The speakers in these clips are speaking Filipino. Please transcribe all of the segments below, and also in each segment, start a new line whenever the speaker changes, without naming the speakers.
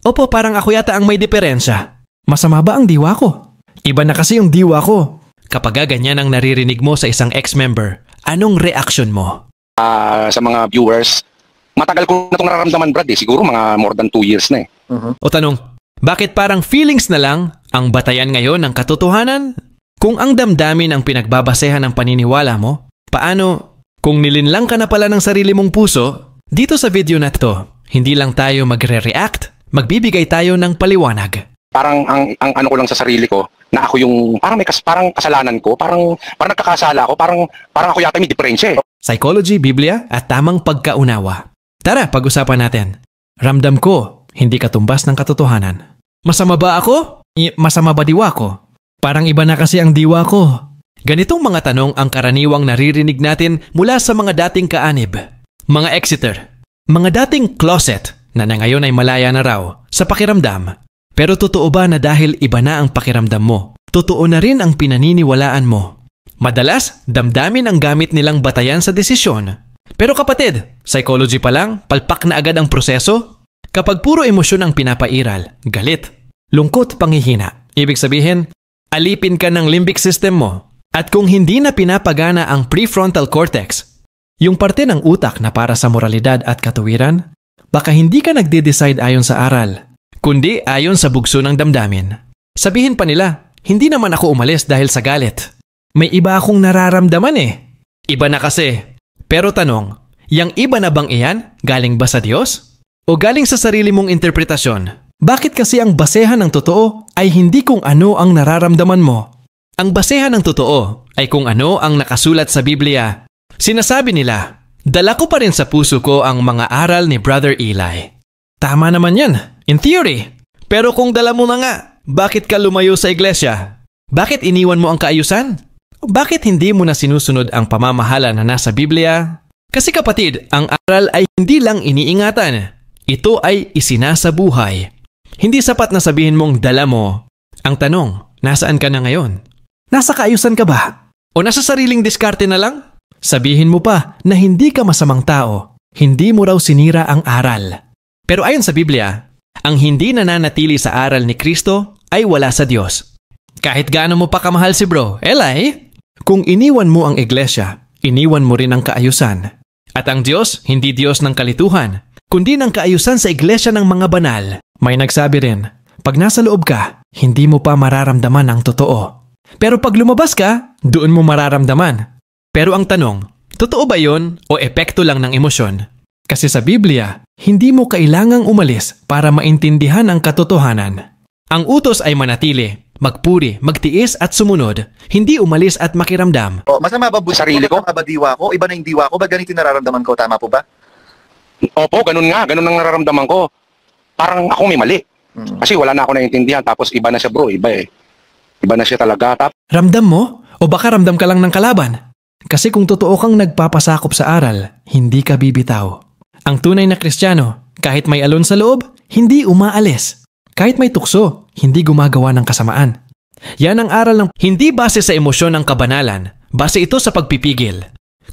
Opo, parang ako yata ang may diferensya. Masama ba ang diwa ko? Iba na kasi yung diwa ko. Kapag ganyan ang naririnig mo sa isang ex-member, anong reaction mo?
Sa mga viewers, matagal ko na itong nararamdaman, Brad. Siguro mga more than 2 years na
O tanong, bakit parang feelings na lang ang batayan ngayon ng katotohanan? Kung ang damdamin ang pinagbabasehan ng paniniwala mo, paano kung nilinlang ka na pala ng sarili mong puso? Dito sa video na to, hindi lang tayo magre-react, magbibigay tayo ng paliwanag.
Parang ang ano ko lang sa sarili ko, na ako yung parang parang kasalanan ko, parang nagkakasala ako, parang ako yata may diferensya.
Psychology, Biblia at tamang pagkaunawa. Tara, pag-usapan natin. Ramdam ko, hindi katumbas ng katotohanan. Masama ba ako? Masama ba diwa ko? Parang iba na kasi ang diwa ko. Ganitong mga tanong ang karaniwang naririnig natin mula sa mga dating kaanib, mga exeter, mga dating closet na ngayon ay malaya na raw sa pakiramdam. Pero totoo ba na dahil iba na ang pakiramdam mo, totoo na rin ang pinaniniwalaan mo? Madalas, damdamin ang gamit nilang batayan sa desisyon. Pero kapatid, psychology pa lang, palpak na agad ang proseso? Kapag puro emosyon ang pinapairal, galit, lungkot, panghihina, ibig sabihin, alipin ka ng limbic system mo. At kung hindi na pinapagana ang prefrontal cortex, yung parte ng utak na para sa moralidad at katuwiran, baka hindi ka nagde-decide ayon sa aral, kundi ayon sa bugso ng damdamin. Sabihin pa nila, hindi naman ako umalis dahil sa galit. May iba akong nararamdaman eh. Iba na kasi. Pero tanong, yang iba na bang iyan galing ba sa Diyos? O galing sa sarili mong interpretasyon? Bakit kasi ang basehan ng totoo ay hindi kung ano ang nararamdaman mo? Ang basehan ng totoo ay kung ano ang nakasulat sa Biblia. Sinasabi nila, dala ko pa rin sa puso ko ang mga aral ni Brother Eli. Tama naman yan, in theory. Pero kung dala mo na nga, bakit ka lumayo sa iglesia? Bakit iniwan mo ang kaayusan? Bakit hindi mo na sinusunod ang pamamahala na nasa Biblia? Kasi kapatid, ang aral ay hindi lang iniingatan. Ito ay isinasabuhay. Hindi sapat na sabihin mong dala mo. Ang tanong, nasaan ka na ngayon? Nasa kaayusan ka ba? O nasa sariling diskarte na lang? Sabihin mo pa na hindi ka masamang tao. Hindi mo raw sinira ang aral. Pero ayon sa Biblia, ang hindi nananatili sa aral ni Kristo ay wala sa Diyos. Kahit gaano mo pa kamahal si Bro, Eli, kung iniwan mo ang iglesia, iniwan mo rin ang kaayusan. At ang Diyos, hindi Diyos ng kalituhan, kundi ng kaayusan sa iglesia ng mga banal. May nagsabi rin, pag nasa loob ka, hindi mo pa mararamdaman ang totoo. Pero pag lumabas ka, doon mo mararamdaman. Pero ang tanong, totoo ba yon o epekto lang ng emosyon? Kasi sa Biblia, hindi mo kailangang umalis para maintindihan ang katotohanan. Ang utos ay manatili, magpuri, magtiis at sumunod, hindi umalis at makiramdam.
Masama ba
sarili ko?
Masama ba diwa ko? Iba na yung diwa ko? Ba't ganito yung nararamdaman ko? Tama po ba?
Opo, ganun nga. Ganun ang nararamdaman ko. Parang ako may mali. Kasi wala na ako naiintindihan. Tapos iba na siya, bro. Iba eh. Iba na siya talaga.
Ramdam mo? O baka ramdam ka lang ng kalaban? Kasi kung totoo kang nagpapasakop sa aral, hindi ka bibitaw. Ang tunay na Kristiyano, kahit may alon sa loob, hindi umaalis. Kahit may tukso, hindi gumagawa ng kasamaan. Yan ang aral ng hindi base sa emosyon ng kabanalan, base ito sa pagpipigil.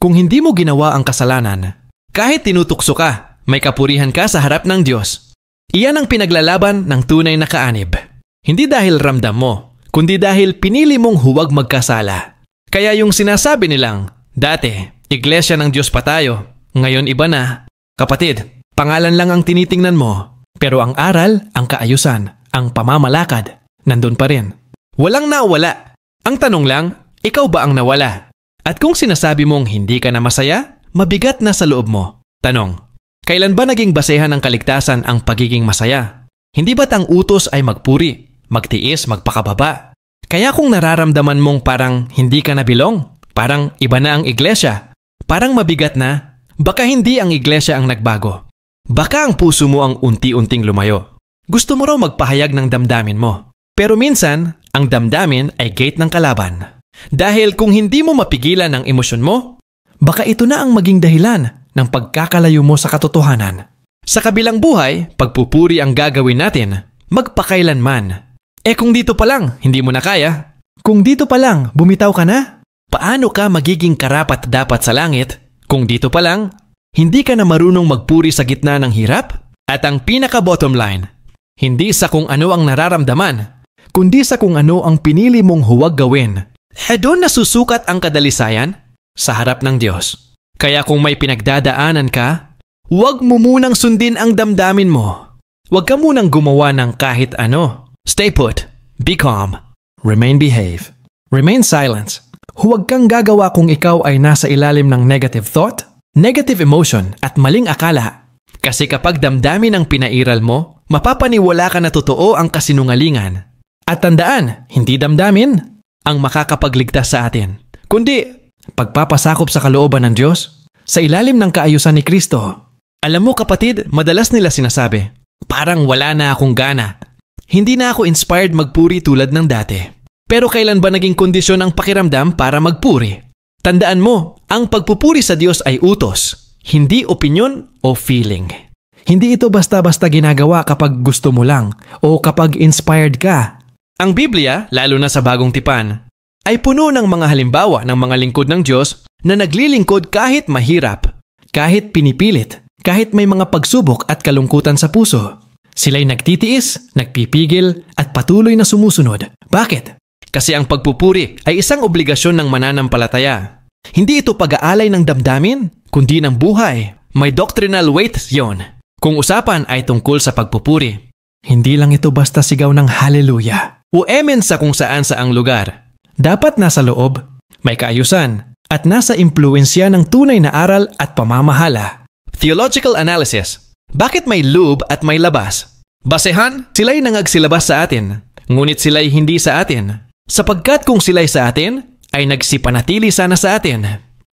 Kung hindi mo ginawa ang kasalanan, kahit tinutukso ka, may kapurihan ka sa harap ng Diyos. Iyan ang pinaglalaban ng tunay na kaanib. Hindi dahil ramdam mo, kundi dahil pinili mong huwag magkasala. Kaya yung sinasabi nilang, dati, iglesia ng Diyos pa tayo, ngayon iba na. Kapatid, pangalan lang ang tinitingnan mo, pero ang aral, ang kaayusan, ang pamamalakad, nandun pa rin. Walang nawala. Ang tanong lang, ikaw ba ang nawala? At kung sinasabi mong hindi ka na masaya, mabigat na sa loob mo. Tanong, kailan ba naging basehan ng kaligtasan ang pagiging masaya? Hindi ba't ang utos ay magpuri, magtiis, magpakababa? Kaya kung nararamdaman mong parang hindi ka na bilong, parang iba na ang iglesia, parang mabigat na, baka hindi ang iglesia ang nagbago. Baka ang puso mo ang unti-unting lumayo. Gusto mo raw magpahayag ng damdamin mo. Pero minsan, ang damdamin ay gate ng kalaban. Dahil kung hindi mo mapigilan ang emosyon mo, baka ito na ang maging dahilan ng pagkakalayo mo sa katotohanan. Sa kabilang buhay, pagpupuri ang gagawin natin, magpakailanman. Kung dito pa lang, hindi mo na kaya. Kung dito pa lang, bumitaw ka na. Paano ka magiging karapat-dapat sa langit kung dito pa lang, hindi ka na marunong magpuri sa gitna ng hirap? At ang pinaka-bottom line, Hindi sa kung ano ang nararamdaman, kundi sa kung ano ang pinili mong huwag gawin. Doon nasusukat ang kadalisayan sa harap ng Diyos. Kaya kung may pinagdadaanan ka, huwag mo munang sundin ang damdamin mo. Huwag ka munang gumawa ng kahit ano. Stay put. Be calm. Remain behave. Remain silent. Huwag kang gagawa kung ikaw ay nasa ilalim ng negative thought, negative emotion at maling akala. Kasi kapag damdamin ang pinairal mo, mapapaniwala ka na totoo ang kasinungalingan. At tandaan, hindi damdamin ang makakapagligtas sa atin, kundi pagpapasakop sa kalooban ng Diyos sa ilalim ng kaayusan ni Kristo. Alam mo kapatid, madalas nila sinasabi, parang wala na akong gana. Hindi na ako inspired magpuri tulad ng dati. Pero kailan ba naging kondisyon ang pakiramdam para magpuri? Tandaan mo, ang pagpupuri sa Diyos ay utos, hindi opinyon o feeling. Hindi ito basta-basta ginagawa kapag gusto mo lang o kapag inspired ka. Ang Biblia, lalo na sa Bagong Tipan, ay puno ng mga halimbawa ng mga lingkod ng Diyos na naglilingkod kahit mahirap, kahit pinipilit, kahit may mga pagsubok at kalungkutan sa puso. Sila'y nagtitiis, nagpipigil at patuloy na sumusunod. Bakit? Kasi ang pagpupuri ay isang obligasyon ng mananampalataya. Hindi ito pag-aalay ng damdamin, kundi ng buhay. May doctrinal weight yon. Kung usapan ay tungkol sa pagpupuri, hindi lang ito basta sigaw ng hallelujah o amen sa kung saan saang lugar. Dapat nasa loob, may kaayusan, at nasa impluensya ng tunay na aral at pamamahala. Theological analysis. Bakit may loob at may labas? Basehan, sila'y nangagsilabas sa atin, ngunit sila'y hindi sa atin. Sapagkat kung sila'y sa atin, ay nagsipanatili sana sa atin.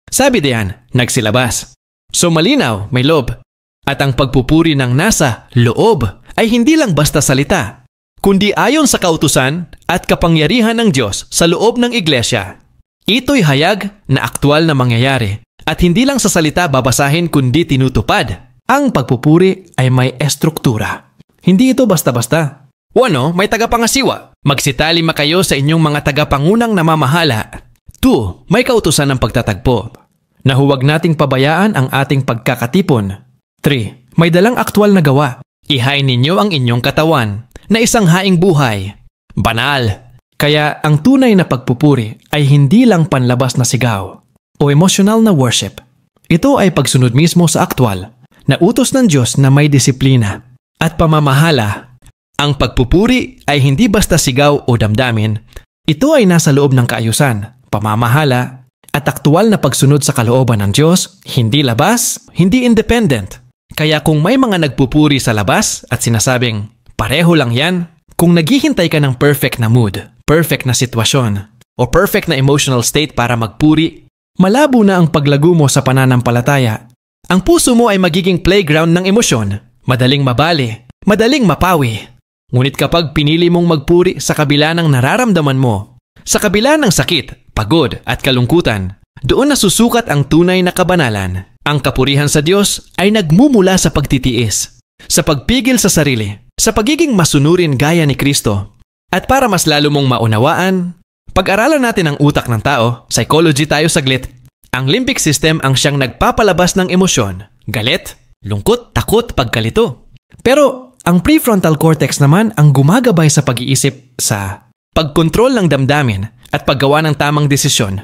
Sabi diyan, nagsilabas. So malinaw, may loob. At ang pagpupuri ng nasa loob ay hindi lang basta salita, kundi ayon sa kautusan at kapangyarihan ng Diyos sa loob ng iglesia. Ito'y hayag na aktwal na mangyayari at hindi lang sa salita babasahin kundi tinutupad. Ang pagpupuri ay may estruktura. Hindi ito basta-basta. 1. May tagapangasiwa. Magsitalima kayo sa inyong mga tagapangunang namamahala. 2. May kautusan ng pagtatagpo, na huwag nating pabayaan ang ating pagkakatipon. 3. May dalang aktwal na gawa. Ihain ninyo ang inyong katawan na isang haing buhay. Banal. Kaya ang tunay na pagpupuri ay hindi lang panlabas na sigaw o emotional na worship. Ito ay pagsunod mismo sa aktwal na utos ng Diyos na may disiplina at pamamahala. Ang pagpupuri ay hindi basta sigaw o damdamin. Ito ay nasa loob ng kaayusan, pamamahala, at aktwal na pagsunod sa kalooban ng Diyos, hindi labas, hindi independent. Kaya kung may mga nagpupuri sa labas at sinasabing, pareho lang yan, kung naghihintay ka ng perfect na mood, perfect na sitwasyon, o perfect na emotional state para magpuri, malabo na ang paglago mo sa pananampalataya. Ang puso mo ay magiging playground ng emosyon, madaling mabali, madaling mapawi. Ngunit kapag pinili mong magpuri sa kabila ng nararamdaman mo, sa kabila ng sakit, pagod at kalungkutan, doon nasusukat ang tunay na kabanalan. Ang kapurihan sa Diyos ay nagmumula sa pagtitiis, sa pagpigil sa sarili, sa pagiging masunurin gaya ni Kristo. At para mas lalo mong maunawaan, pag-aralan natin ang utak ng tao, psychology tayo saglit. Ang limbic system ang siyang nagpapalabas ng emosyon, galit, lungkot, takot, pagkalito. Pero ang prefrontal cortex naman ang gumagabay sa pag-iisip sa pagkontrol ng damdamin at paggawa ng tamang desisyon.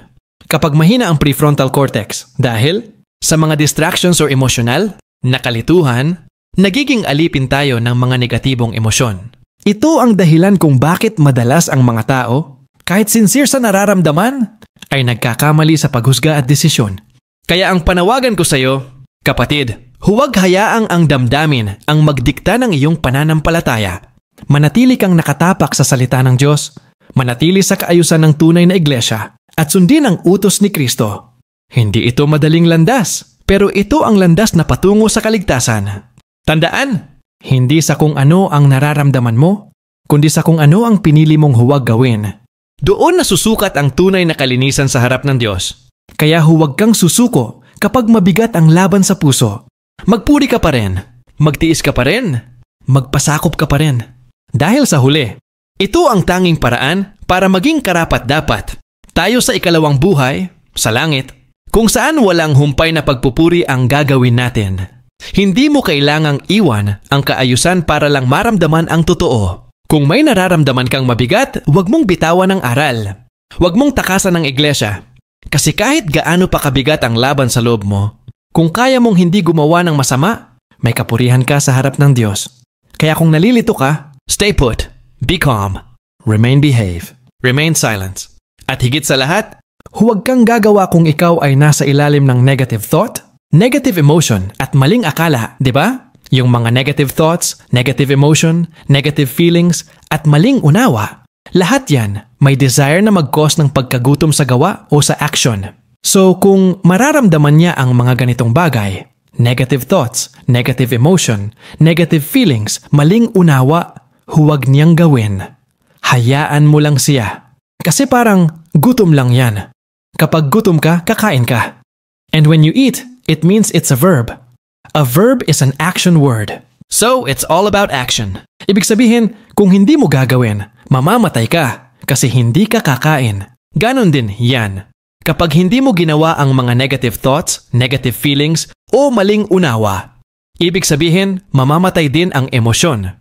Kapag mahina ang prefrontal cortex dahil sa mga distractions or emosyonal, nakalituhan, nagiging alipin tayo ng mga negatibong emosyon. Ito ang dahilan kung bakit madalas ang mga tao, kahit sincere sa nararamdaman, ay nagkakamali sa paghusga at desisyon. Kaya ang panawagan ko sa iyo, kapatid, huwag hayaang ang damdamin ang magdikta ng iyong pananampalataya. Manatili kang nakatapak sa salita ng Diyos, manatili sa kaayusan ng tunay na iglesia, at sundin ang utos ni Kristo. Hindi ito madaling landas, pero ito ang landas na patungo sa kaligtasan. Tandaan, hindi sa kung ano ang nararamdaman mo, kundi sa kung ano ang pinili mong huwag gawin. Doon nasusukat ang tunay na kalinisan sa harap ng Diyos. Kaya huwag kang susuko kapag mabigat ang laban sa puso. Magpuri ka pa rin, magtiis ka pa rin, magpasakop ka pa rin. Dahil sa huli, ito ang tanging paraan para maging karapat-dapat. Tayo sa ikalawang buhay, sa langit, kung saan walang humpay na pagpupuri ang gagawin natin. Hindi mo kailangang iwan ang kaayusan para lang maramdaman ang totoo. Kung may nararamdaman kang mabigat, huwag mong bitawan ang aral. Huwag mong takasan ang iglesia. Kasi kahit gaano pa kabigat ang laban sa loob mo, kung kaya mong hindi gumawa ng masama, may kapurihan ka sa harap ng Diyos. Kaya kung nalilito ka, stay put, be calm, behave, remain silent. At higit sa lahat, huwag kang gagawa kung ikaw ay nasa ilalim ng negative thought, negative emotion at maling akala, di ba? Yung mga negative thoughts, negative emotion, negative feelings at maling unawa. Lahat yan may desire na mag-cause ng pagkagutom sa gawa o sa action. So kung mararamdaman niya ang mga ganitong bagay, negative thoughts, negative emotion, negative feelings, maling unawa, huwag niyang gawin. Hayaan mo lang siya. Kasi parang gutom lang yan. Kapag gutom ka, kakain ka. And when you eat, it means it's a verb. A verb is an action word. So it's all about action. Ibig sabihin, kung hindi mo gagawin, mamamatay ka kasi hindi ka kakain. Ganon din yan. Kapag hindi mo ginawa ang mga negative thoughts, negative feelings, o maling unawa, ibig sabihin, mamamatay din ang emosyon.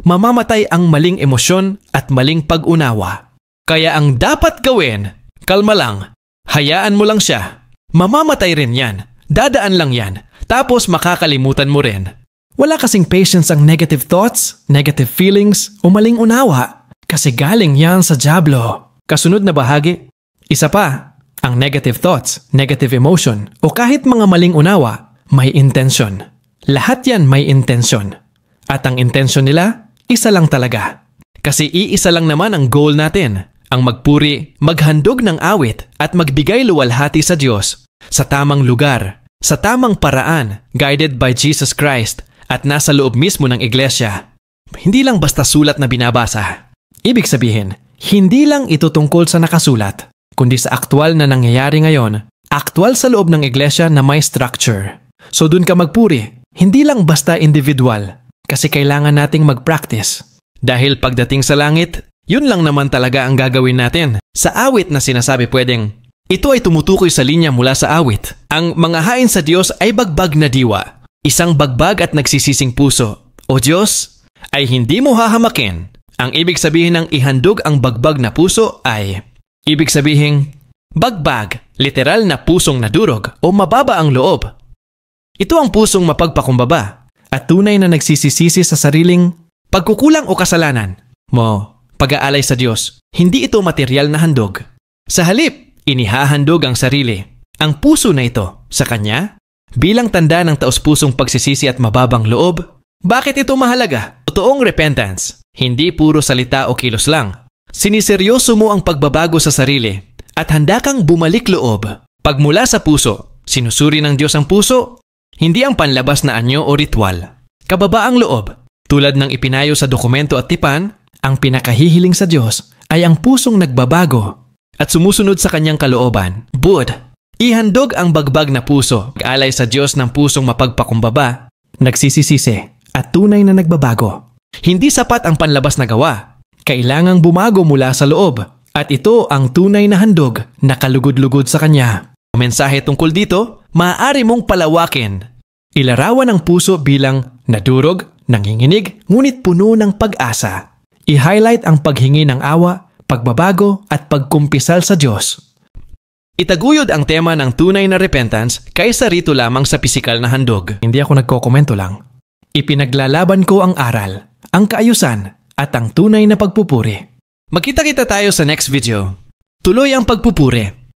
Mamamatay ang maling emosyon at maling pag-unawa. Kaya ang dapat gawin, kalma lang, hayaan mo lang siya. Mamamatay rin yan, dadaan lang yan, tapos makakalimutan mo rin. Wala kasing patience ang negative thoughts, negative feelings, o maling unawa. Kasi galing yan sa dyablo. Kasunod na bahagi, isa pa, ang negative thoughts, negative emotion, o kahit mga maling unawa, may intention. Lahat yan may intention. At ang intention nila, isa lang talaga. Kasi iisa lang naman ang goal natin, ang magpuri, maghandog ng awit at magbigay luwalhati sa Diyos, sa tamang lugar, sa tamang paraan, guided by Jesus Christ, at nasa loob mismo ng iglesia. Hindi lang basta sulat na binabasa. Ibig sabihin, hindi lang ito tungkol sa nakasulat, kundi sa aktwal na nangyayari ngayon, aktwal sa loob ng iglesia na may structure. So dun ka magpuri, hindi lang basta individual, kasi kailangan nating mag-practice. Dahil pagdating sa langit, yun lang naman talaga ang gagawin natin. Sa awit na sinasabi pwedeng, ito ay tumutukoy sa linya mula sa awit. Ang mga hain sa Diyos ay bagbag na diwa. Isang bagbag at nagsisising puso. O Diyos, ay hindi mo hahamakin. Ang ibig sabihin ng ihandog ang bagbag na puso ay, ibig sabihin, bagbag, literal na pusong nadurog o mababa ang loob. Ito ang pusong mapagpakumbaba at tunay na nagsisisisi sa sariling pagkukulang o kasalanan mo, pag-aalay sa Diyos. Hindi ito material na handog. Sa halip, inihahandog ang sarili. Ang puso na ito sa Kanya, bilang tanda ng taos-pusong pagsisisi at mababang loob. Bakit ito mahalaga? Totoong repentance, hindi puro salita o kilos lang. Siniseryoso mo ang pagbabago sa sarili at handa kang bumalik loob. Pagmula sa puso, sinusuri ng Diyos ang puso, hindi ang panlabas na anyo o ritual. Kababaang loob, tulad ng ipinayo sa dokumento at tipan, ang pinakahihiling sa Diyos ay ang pusong nagbabago at sumusunod sa Kanyang kalooban. Bud, ihandog ang bagbag na puso, alay sa Diyos ng pusong mapagpakumbaba, nagsisisisi at tunay na nagbabago. Hindi sapat ang panlabas na gawa. Kailangang bumago mula sa loob at ito ang tunay na handog na kalugod-lugod sa Kanya. Ang mensahe tungkol dito, maaari mong palawakin. Ilarawan ang puso bilang nadurog, nanginginig, ngunit puno ng pag-asa. I-highlight ang paghingi ng awa, pagbabago at pagkumpisal sa Diyos. Itaguyod ang tema ng tunay na repentance kaysa rito lamang sa pisikal na handog. Hindi ako nagkokomento lang. Ipinaglalaban ko ang aral, ang kaayusan at ang tunay na pagpupuri. Magkita-kita tayo sa next video. Tuloy ang pagpupuri.